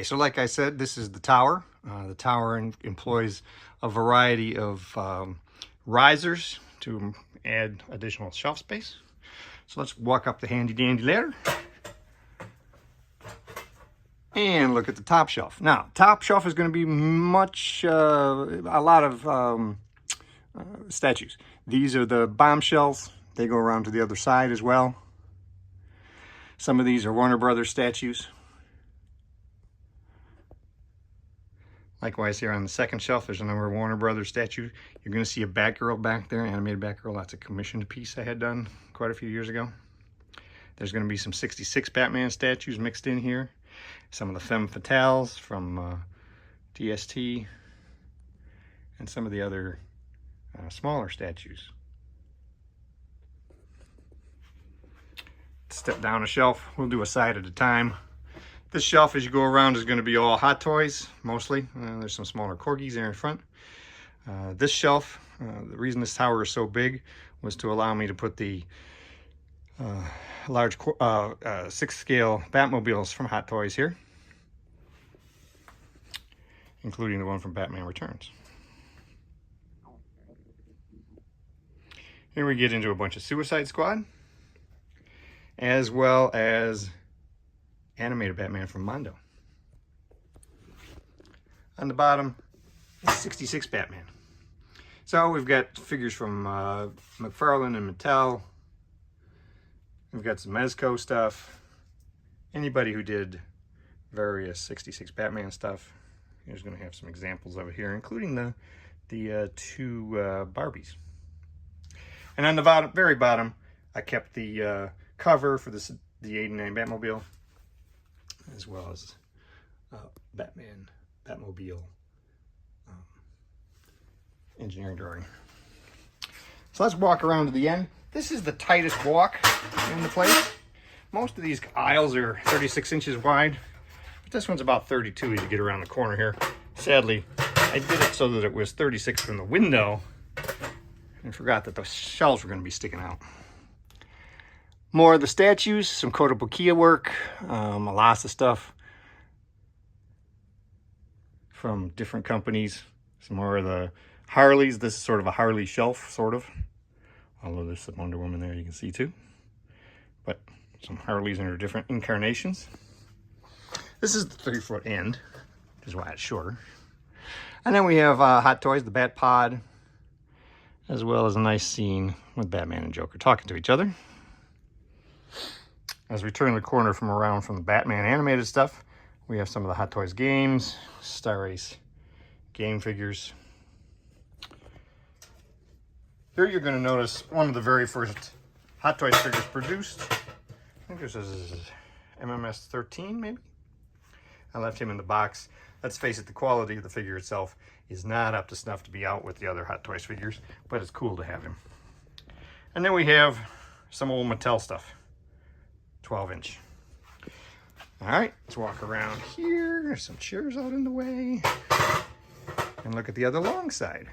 So like I said, this is the tower. The tower employs a variety of risers to add additional shelf space. So let's walk up the handy dandy ladder and look at the top shelf. Now, top shelf is going to be a lot of statues. These are the bombshells. They go around to the other side as well. Some of these are Warner Brothers statues. Likewise, here on the second shelf, there's a number of Warner Brothers statues. You're going to see a Batgirl back there, animated Batgirl. That's a commissioned piece I had done quite a few years ago. There's going to be some 66 Batman statues mixed in here. Some of the Femme Fatales from DST, and some of the other smaller statues. Step down a shelf. We'll do a side at a time. This shelf, as you go around, is going to be all Hot Toys, mostly. There's some smaller corgis there in front. This shelf, the reason this tower is so big was to allow me to put the large 6-scale Batmobiles from Hot Toys here, including the one from Batman Returns. Here we get into a bunch of Suicide Squad, as well as animated Batman from Mondo. On the bottom, 66 Batman. So we've got figures from McFarlane and Mattel. We've got some Mezco stuff. Anybody who did various 66 Batman stuff, here's going to have some examples of it here, including the two Barbies. And on the bottom, very bottom, I kept the cover for the 89 Batmobile, as well as Batmobile engineering drawing. So let's walk around to the end. This is the tightest walk in the place. Most of these aisles are 36 inches wide, but this one's about 32 as you get around the corner here. Sadly, I did it so that it was 36 from the window and forgot that the shelves were going to be sticking out. More of the statues, some Kotobukiya work, lots of stuff from different companies. Some more of the Harleys. This is sort of a Harley shelf, sort of. Although there's some Wonder Woman there you can see too. But some Harleys in their different incarnations. This is the 3-foot end, which is why it's shorter. And then we have Hot Toys, the Bat Pod, as well as a nice scene with Batman and Joker talking to each other. As we turn the corner from the Batman animated stuff, we have some of the Hot Toys games, Star Race game figures. Here you're going to notice one of the very first Hot Toys figures produced. I think this is MMS 13, maybe? I left him in the box. Let's face it, the quality of the figure itself is not up to snuff to be out with the other Hot Toys figures, but it's cool to have him. And then we have some old Mattel stuff. 12-inch. All right, let's walk around here. There's some chairs out in the way. And look at the other long side.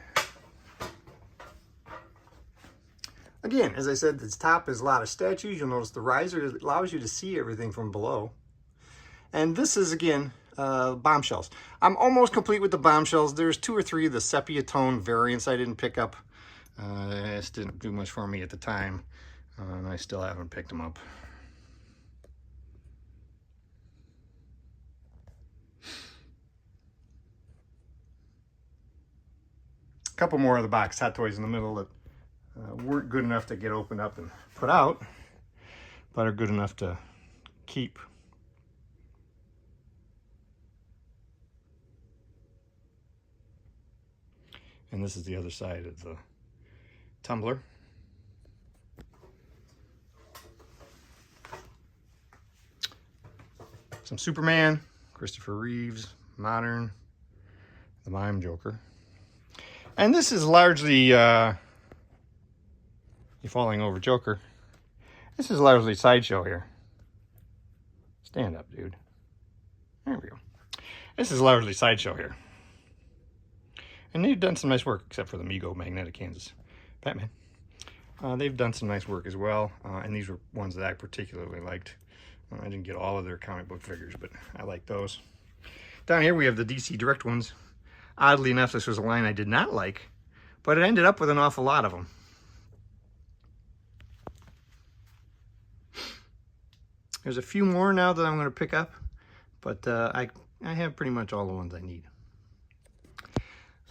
Again, as I said, this top is a lot of statues. You'll notice the riser allows you to see everything from below. And this is, again, bombshells. I'm almost complete with the bombshells. There's 2 or 3 of the sepia tone variants I didn't pick up. This didn't do much for me at the time. And I still haven't picked them up. A couple more of the box Hot Toys in the middle that weren't good enough to get opened up and put out, but are good enough to keep. And this is the other side of the tumbler. Some Superman, Christopher Reeves, modern, the Mime Joker. And this is largely, you falling over Joker. This is largely Sideshow here. Stand up, dude. There we go. This is largely Sideshow here. And they've done some nice work, except for the Mego Magnetic Kansas Batman. They've done some nice work as well, and these were ones that I particularly liked. I didn't get all of their comic book figures, but I like those. Down here we have the DC Direct ones. Oddly enough, this was a line I did not like, but it ended up with an awful lot of them. There's a few more now that I'm going to pick up, but I have pretty much all the ones I need.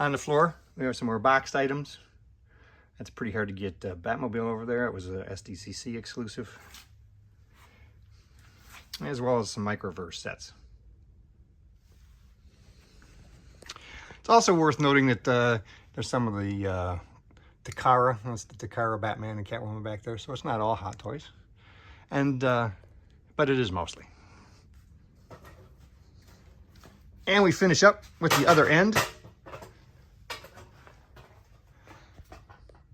On the floor, we have some more boxed items. That's pretty hard to get Batmobile over there. It was a SDCC exclusive. As well as some microverse sets. It's also worth noting that there's some of the Takara. That's the Takara Batman and Catwoman back there. So it's not all Hot Toys. And but it is mostly. And we finish up with the other end,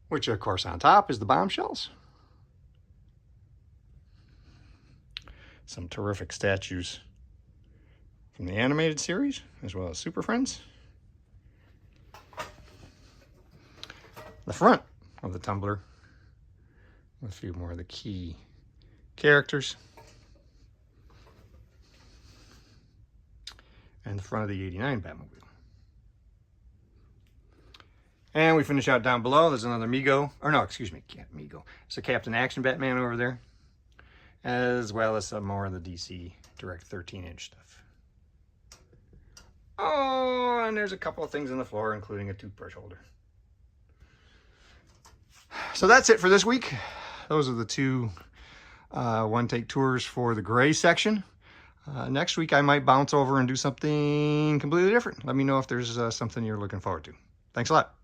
which of course on top is the bombshells. Some terrific statues from the animated series, as well as Super Friends. The front of the tumbler with a few more of the key characters. And the front of the 89 Batmobile. And we finish out down below. There's another Mego, or no, excuse me, Mego. It's a Captain Action Batman over there, as well as some more of the DC Direct 13-inch stuff. Oh, and there's a couple of things on the floor, including a toothbrush holder. So that's it for this week. Those are the two one-take tours for the gray section. Next week, I might bounce over and do something completely different. Let me know if there's something you're looking forward to. Thanks a lot.